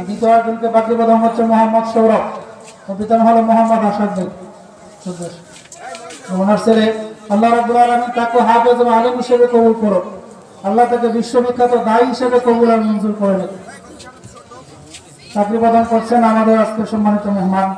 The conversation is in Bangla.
দ্বিতীয় একজনকে বাকি প্রদান হচ্ছে মোহাম্মদ সৌরভ, পিতা হলো মোহাম্মদ আসাদ। ওনার ছেলে আল্লাহ রাব্বুল আলামিন তাকে হাফেজ এবং আলেম হিসেবে কবুল করো। আল্লাহ তাকে বিশ্ববিখ্যাত দায়ী হিসেবে কবুল আর মঞ্জুর করে নেন। চাকরি প্রদান করছেন আমাদের আজকে সম্মানিত মেহমান।